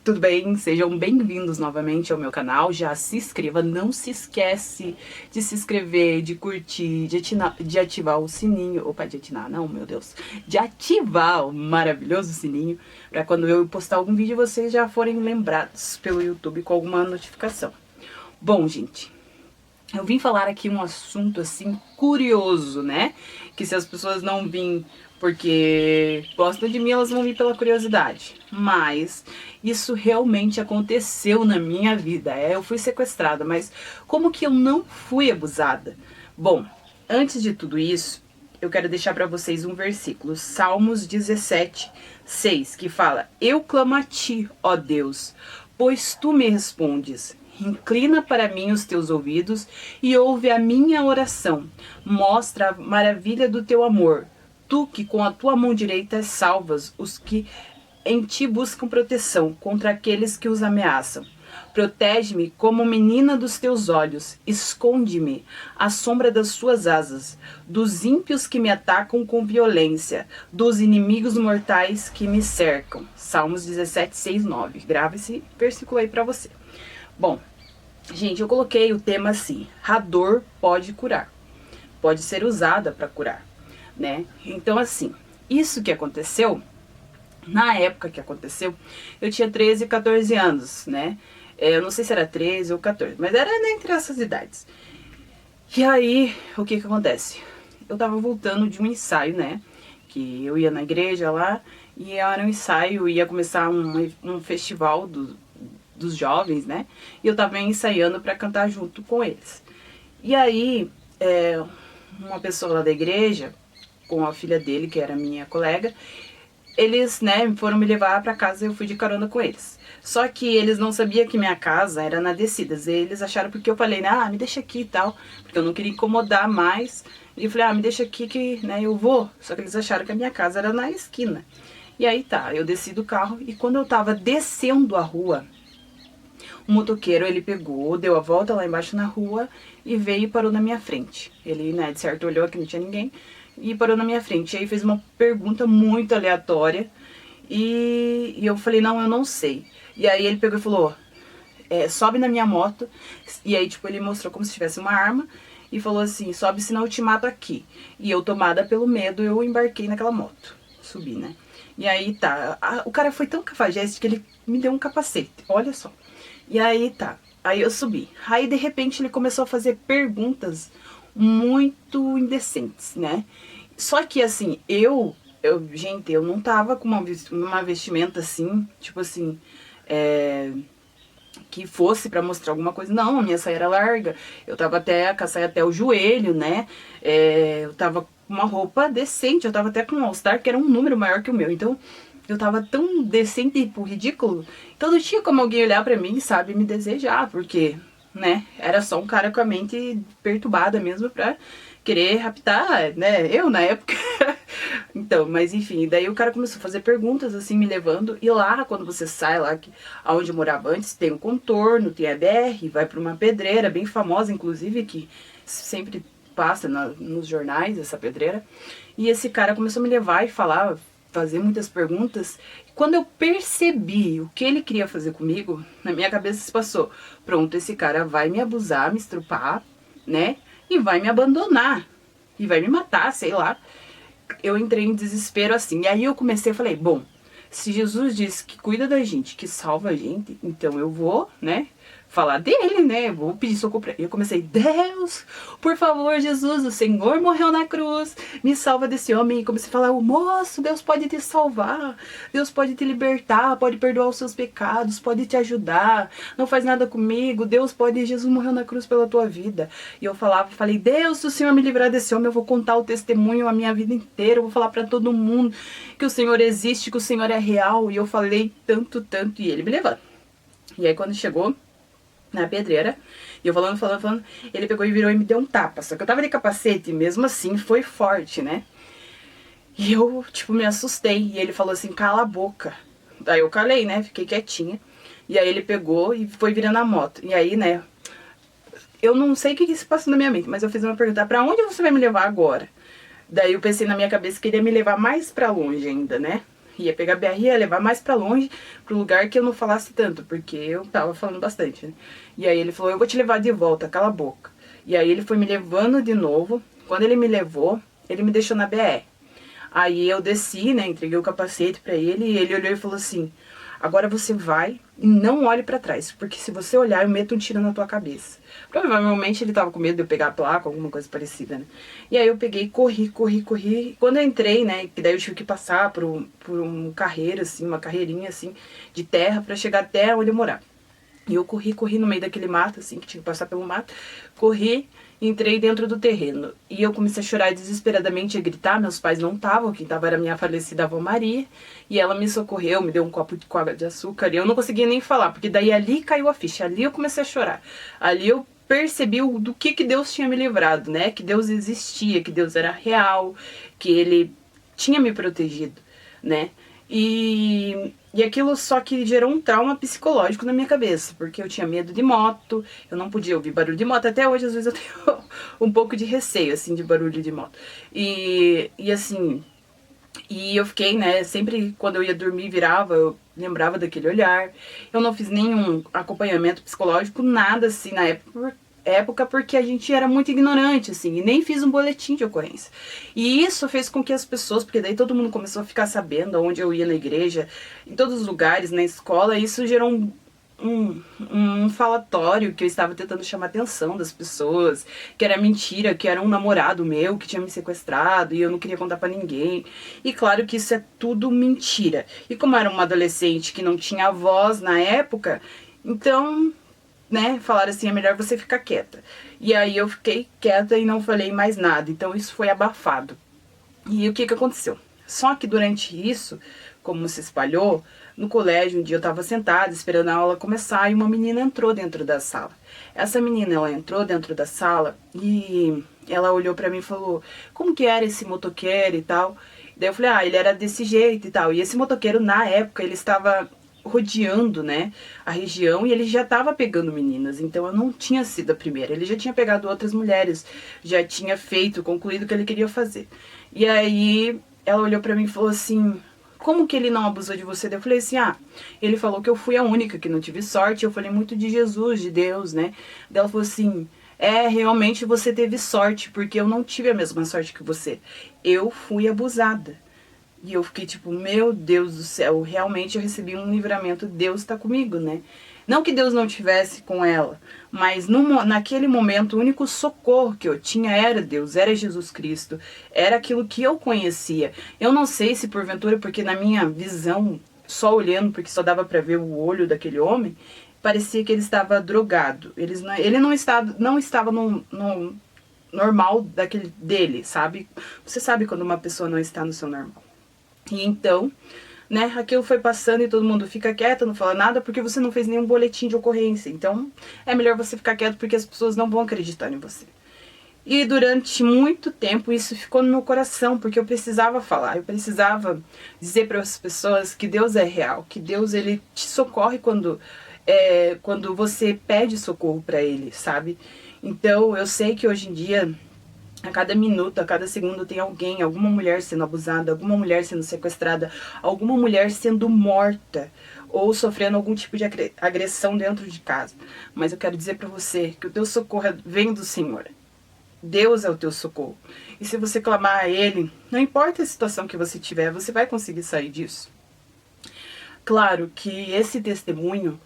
tudo bem? Sejam bem-vindos novamente ao meu canal. Já se inscreva, não se esquece de se inscrever, de curtir, de ativar o sininho. Opa, de ativar, não, meu Deus. De ativar o maravilhoso sininho, para quando eu postar algum vídeo vocês já forem lembrados pelo YouTube com alguma notificação. Bom, gente, eu vim falar aqui um assunto assim curioso, né? Que se as pessoas não virem porque gostam de mim, elas vão vir pela curiosidade. Mas isso realmente aconteceu na minha vida. Eu fui sequestrada, mas como que eu não fui abusada? Bom, antes de tudo isso, eu quero deixar para vocês um versículo, Salmos 17, 6, que fala: Eu clamo a ti, ó Deus, pois tu me respondes. Inclina para mim os teus ouvidos e ouve a minha oração. Mostra a maravilha do teu amor. Tu que com a tua mão direita salvas os que em ti buscam proteção contra aqueles que os ameaçam. Protege-me como menina dos teus olhos, esconde-me à sombra das suas asas, dos ímpios que me atacam com violência, dos inimigos mortais que me cercam. Salmos 17, 6, 9. Grava esse versículo aí pra você. Bom, gente, eu coloquei o tema assim: a dor pode curar, pode ser usada para curar, né? Então, assim, isso que aconteceu, na época que aconteceu, eu tinha 13, 14 anos, né? Eu não sei se era 13 ou 14, mas era entre essas idades. E aí, o que que acontece? Eu tava voltando de um ensaio, né? Que eu ia na igreja lá, e era um ensaio, ia começar um festival dos jovens, né? E eu tava ensaiando pra cantar junto com eles. E aí, uma pessoa lá da igreja, com a filha dele, que era minha colega, eles, né, foram me levar pra casa e eu fui de carona com eles. Só que eles não sabiam que minha casa era na Descidas. Eles acharam, porque eu falei, né, me deixa aqui e tal, porque eu não queria incomodar mais. E eu falei, me deixa aqui que, né, eu vou. Só que eles acharam que a minha casa era na esquina. E aí tá, eu desci do carro e quando eu tava descendo a rua, o motoqueiro, ele pegou, deu a volta lá embaixo na rua e veio e parou na minha frente. Ele, né, de certo olhou que não tinha ninguém e parou na minha frente. E aí fez uma pergunta muito aleatória e eu falei, não, eu não sei. E aí ele pegou e falou, sobe na minha moto. E aí, tipo, ele mostrou como se tivesse uma arma e falou assim, sobe senão eu te mato aqui. E eu, tomada pelo medo, eu embarquei naquela moto. Subi, né? E aí tá, o cara foi tão cafajeste que ele me deu um capacete, olha só. E aí tá, aí eu subi. Aí de repente ele começou a fazer perguntas muito indecentes, né? Só que assim, gente, eu não tava com uma vestimenta assim, tipo assim, que fosse pra mostrar alguma coisa. Não, a minha saia era larga, eu tava até com a saia até o joelho, né? Eu tava com uma roupa decente, eu tava até com um All-Star que era um número maior que o meu, então eu tava tão decente e ridículo, então não tinha como alguém olhar pra mim, sabe, me desejar, porque, né, era só um cara com a mente perturbada mesmo pra querer raptar, né, eu na época. Então, mas enfim, daí o cara começou a fazer perguntas, assim, me levando, e lá, quando você sai lá, onde eu morava antes, tem um contorno, tem a BR, vai pra uma pedreira, bem famosa, inclusive, que sempre passa nos jornais, essa pedreira, e esse cara começou a me levar e falar, fazer muitas perguntas. Quando eu percebi o que ele queria fazer comigo, na minha cabeça se passou, pronto, esse cara vai me abusar, me estrupar, né, e vai me abandonar, e vai me matar, sei lá. Eu entrei em desespero assim, e aí eu comecei, a falei, bom, se Jesus disse que cuida da gente, que salva a gente, então eu vou, né, falar dele, né, eu vou pedir socorro pra ele. Eu comecei, Deus, por favor, Jesus, o Senhor morreu na cruz, me salva desse homem. E comecei a falar, moço, Deus pode te salvar, Deus pode te libertar, pode perdoar os seus pecados, pode te ajudar, não faz nada comigo, Deus pode, Jesus morreu na cruz pela tua vida. E eu falei, Deus, se o Senhor me livrar desse homem, eu vou contar o testemunho a minha vida inteira, eu vou falar pra todo mundo que o Senhor existe, que o Senhor é real. E eu falei tanto, e ele me levando. E aí quando chegou na pedreira, e eu falando, ele pegou e virou e me deu um tapa. Só que eu tava de capacete, e mesmo assim foi forte, né? E eu, tipo, me assustei. E ele falou assim, cala a boca. Daí eu calei, né? Fiquei quietinha. E aí ele pegou e foi virando a moto. E aí, né? Eu não sei o que se passou na minha mente, mas eu fiz uma pergunta, pra onde você vai me levar agora? Daí eu pensei na minha cabeça que ele ia me levar mais pra longe ainda, né? Ia pegar a BR e ia levar mais pra longe, pro lugar que eu não falasse tanto, porque eu tava falando bastante, né? E aí ele falou, eu vou te levar de volta, cala a boca. E aí ele foi me levando de novo. Quando ele me levou, ele me deixou na BR. Aí eu desci, né, entreguei o capacete pra ele e ele olhou e falou assim, agora você vai e não olhe pra trás, porque se você olhar eu meto um tiro na tua cabeça. Provavelmente ele tava com medo de eu pegar a placa, alguma coisa parecida, né. E aí eu peguei, corri. Quando eu entrei, né, que daí eu tive que passar por um carreiro, assim, uma carreirinha, assim, de terra pra chegar até onde eu morava. E eu corri no meio daquele mato, assim, que tinha que passar pelo mato. Corri, entrei dentro do terreno. E eu comecei a chorar desesperadamente, a gritar. Meus pais não estavam, quem estava era a minha falecida avó Maria. E ela me socorreu, me deu um copo com água de açúcar. E eu não conseguia nem falar, porque daí ali caiu a ficha. Ali eu comecei a chorar. Ali eu percebi do que Deus tinha me livrado, né? Que Deus existia, que Deus era real, que Ele tinha me protegido, né? E aquilo só que gerou um trauma psicológico na minha cabeça, porque eu tinha medo de moto, eu não podia ouvir barulho de moto, até hoje às vezes eu tenho um pouco de receio, assim, de barulho de moto. E assim, e eu fiquei, né, sempre quando eu ia dormir virava, eu lembrava daquele olhar. Eu não fiz nenhum acompanhamento psicológico, nada assim na época porque a gente era muito ignorante, assim, e nem fiz um boletim de ocorrência. E isso fez com que as pessoas, porque daí todo mundo começou a ficar sabendo onde eu ia na igreja, em todos os lugares, na escola, e isso gerou um falatório que eu estava tentando chamar a atenção das pessoas, que era mentira, que era um namorado meu que tinha me sequestrado e eu não queria contar pra ninguém. E claro que isso é tudo mentira. E como eu era uma adolescente que não tinha voz na época, então, né, falaram assim, é melhor você ficar quieta. E aí eu fiquei quieta e não falei mais nada, então isso foi abafado. E o que aconteceu? Só que durante isso, como se espalhou, no colégio um dia eu estava sentada esperando a aula começar e uma menina entrou dentro da sala. Essa menina, ela entrou dentro da sala e ela olhou pra mim e falou, como que era esse motoqueiro e tal? Daí eu falei, ele era desse jeito e tal. E esse motoqueiro, na época, ele estava rodeando, né, a região e ele já estava pegando meninas, então eu não tinha sido a primeira, ele já tinha pegado outras mulheres, já tinha concluído o que ele queria fazer. E aí ela olhou pra mim e falou assim, como que ele não abusou de você? Daí eu falei assim, ele falou que eu fui a única que não tive sorte, eu falei muito de Jesus, de Deus, né. Daí ela falou assim, realmente você teve sorte, porque eu não tive a mesma sorte que você, eu fui abusada. E eu fiquei tipo, meu Deus do céu, realmente eu recebi um livramento, Deus tá comigo, né? Não que Deus não estivesse com ela, mas naquele momento o único socorro que eu tinha era Deus, era Jesus Cristo, era aquilo que eu conhecia. Eu não sei se porventura, porque na minha visão, só olhando, porque só dava pra ver o olho daquele homem, parecia que ele estava drogado. Ele não estava no normal dele, sabe? Você sabe quando uma pessoa não está no seu normal. E então, né, aquilo foi passando e todo mundo fica quieto, não fala nada, porque você não fez nenhum boletim de ocorrência. Então, é melhor você ficar quieto porque as pessoas não vão acreditar em você. E durante muito tempo isso ficou no meu coração, porque eu precisava falar, eu precisava dizer para as pessoas que Deus é real, que Deus ele te socorre quando você pede socorro para Ele, sabe? Então, eu sei que hoje em dia, a cada minuto, a cada segundo tem alguém, alguma mulher sendo abusada, alguma mulher sendo sequestrada, alguma mulher sendo morta ou sofrendo algum tipo de agressão dentro de casa. Mas eu quero dizer para você que o teu socorro vem do Senhor. Deus é o teu socorro. E se você clamar a Ele, não importa a situação que você tiver, você vai conseguir sair disso. Claro que esse testemunho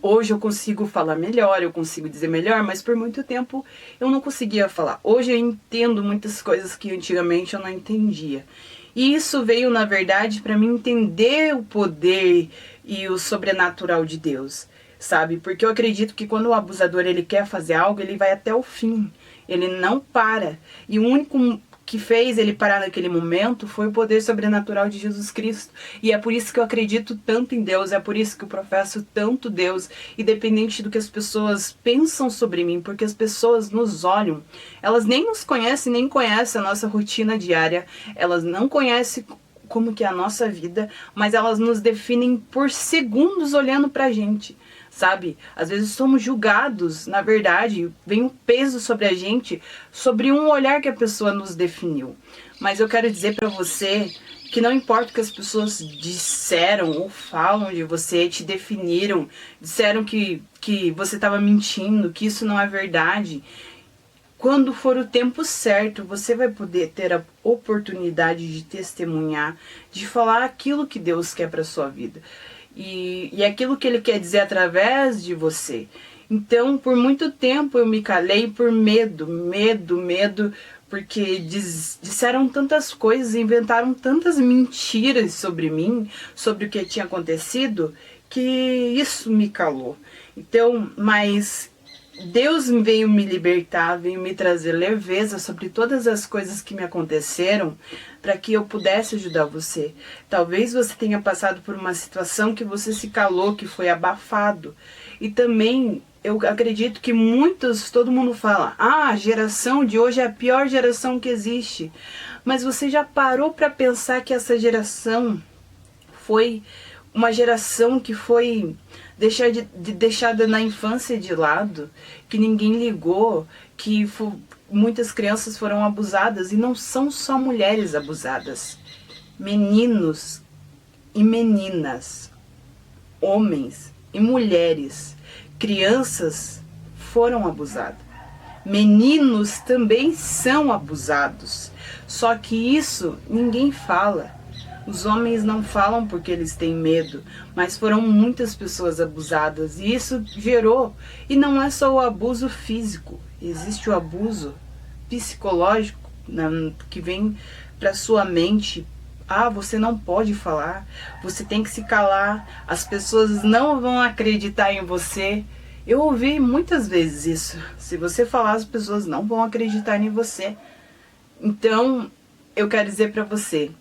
hoje eu consigo falar melhor, eu consigo dizer melhor, mas por muito tempo eu não conseguia falar. Hoje eu entendo muitas coisas que antigamente eu não entendia. E isso veio, na verdade, para mim entender o poder e o sobrenatural de Deus, sabe? Porque eu acredito que quando o abusador ele quer fazer algo, ele vai até o fim. Ele não para. E o único que fez ele parar naquele momento foi o poder sobrenatural de Jesus Cristo. E é por isso que eu acredito tanto em Deus, é por isso que eu professo tanto Deus, independente do que as pessoas pensam sobre mim, porque as pessoas nos olham, elas nem nos conhecem, nem conhecem a nossa rotina diária, elas não conhecem como que é a nossa vida, mas elas nos definem por segundos olhando pra gente. Sabe? Às vezes somos julgados, na verdade, vem um peso sobre a gente, sobre um olhar que a pessoa nos definiu. Mas eu quero dizer pra você que não importa o que as pessoas disseram ou falam de você, te definiram, disseram que você estava mentindo, que isso não é verdade. Quando for o tempo certo, você vai poder ter a oportunidade de testemunhar, de falar aquilo que Deus quer para sua vida. E aquilo que Ele quer dizer através de você. Então, por muito tempo eu me calei por medo, porque disseram tantas coisas, inventaram tantas mentiras sobre mim, sobre o que tinha acontecido, que isso me calou. Então, mas Deus veio me libertar, veio me trazer leveza sobre todas as coisas que me aconteceram, para que eu pudesse ajudar você. Talvez você tenha passado por uma situação que você se calou, que foi abafado. E também eu acredito que todo mundo fala, a geração de hoje é a pior geração que existe. Mas você já parou para pensar que essa geração foi uma geração que foi deixada na infância de lado, que ninguém ligou, que muitas crianças foram abusadas, e não são só mulheres abusadas, meninos e meninas, homens e mulheres, crianças foram abusadas, meninos também são abusados, só que isso ninguém fala. Os homens não falam porque eles têm medo, mas foram muitas pessoas abusadas e isso gerou. E não é só o abuso físico, existe o abuso psicológico que vem para sua mente. Você não pode falar, você tem que se calar, as pessoas não vão acreditar em você. Eu ouvi muitas vezes isso, se você falar as pessoas não vão acreditar em você. Então eu quero dizer para você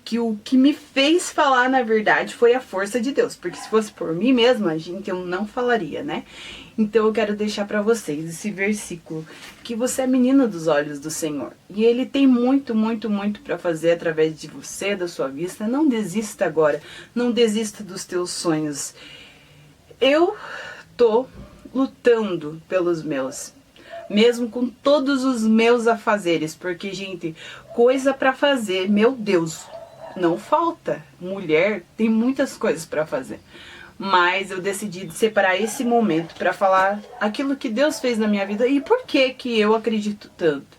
que o que me fez falar, na verdade, foi a força de Deus. Porque se fosse por mim mesma, gente, eu não falaria, né? Então eu quero deixar para vocês esse versículo, que você é menina dos olhos do Senhor. E Ele tem muito, muito, muito para fazer através de você, da sua vida. Não desista agora, não desista dos teus sonhos. Eu tô lutando pelos meus, mesmo com todos os meus afazeres, porque, gente, coisa para fazer, meu Deus, não falta. Mulher tem muitas coisas para fazer, mas eu decidi separar esse momento para falar aquilo que Deus fez na minha vida e por que eu acredito tanto.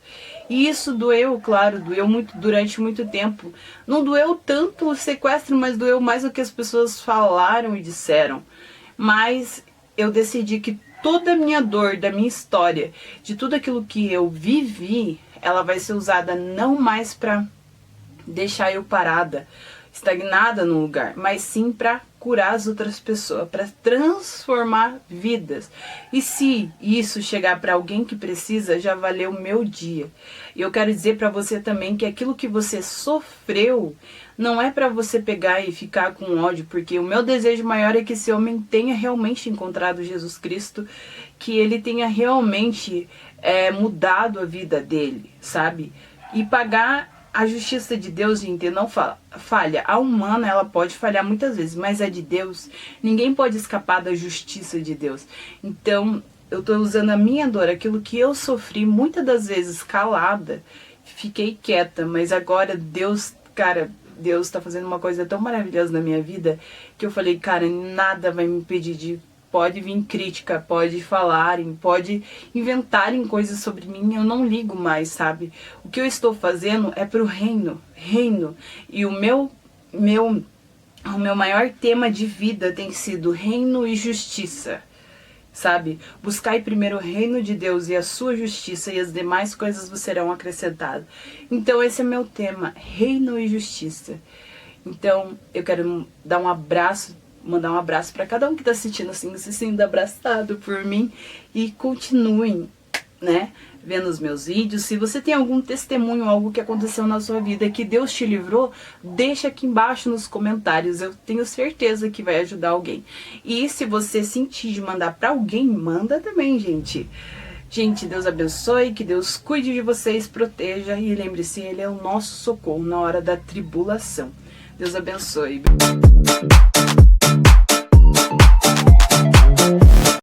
E isso doeu, claro, doeu muito durante muito tempo. Não doeu tanto o sequestro, mas doeu mais o que as pessoas falaram e disseram. Mas eu decidi que toda a minha dor, da minha história, de tudo aquilo que eu vivi, ela vai ser usada não mais para deixar eu parada, estagnada no lugar, mas sim para curar as outras pessoas, para transformar vidas. E se isso chegar para alguém que precisa, já valeu o meu dia. E eu quero dizer para você também que aquilo que você sofreu não é para você pegar e ficar com ódio, porque o meu desejo maior é que esse homem tenha realmente encontrado Jesus Cristo, que ele tenha realmente mudado a vida dele, sabe? E pagar a justiça de Deus, gente, não falha. A humana, ela pode falhar muitas vezes, mas a de Deus, ninguém pode escapar da justiça de Deus. Então, eu tô usando a minha dor, aquilo que eu sofri, muitas das vezes calada, fiquei quieta, mas agora Deus tá fazendo uma coisa tão maravilhosa na minha vida, que eu falei, cara, nada vai me impedir de... Pode vir crítica, pode falarem, pode inventarem coisas sobre mim, eu não ligo mais, sabe? O que eu estou fazendo é pro reino. E o meu maior tema de vida tem sido reino e justiça, sabe? Buscai primeiro o reino de Deus e a sua justiça, e as demais coisas vos serão acrescentadas. Então esse é meu tema, reino e justiça. Então eu quero dar um abraço, mandar um abraço para cada um que tá assistindo, assim, se sentindo abraçado por mim, e continuem, né, vendo os meus vídeos. Se você tem algum testemunho, algo que aconteceu na sua vida, que Deus te livrou, deixa aqui embaixo nos comentários, eu tenho certeza que vai ajudar alguém. E se você sentir de mandar para alguém, manda também, gente. Gente, Deus abençoe, que Deus cuide de vocês, proteja, e lembre-se, Ele é o nosso socorro na hora da tribulação. Deus abençoe.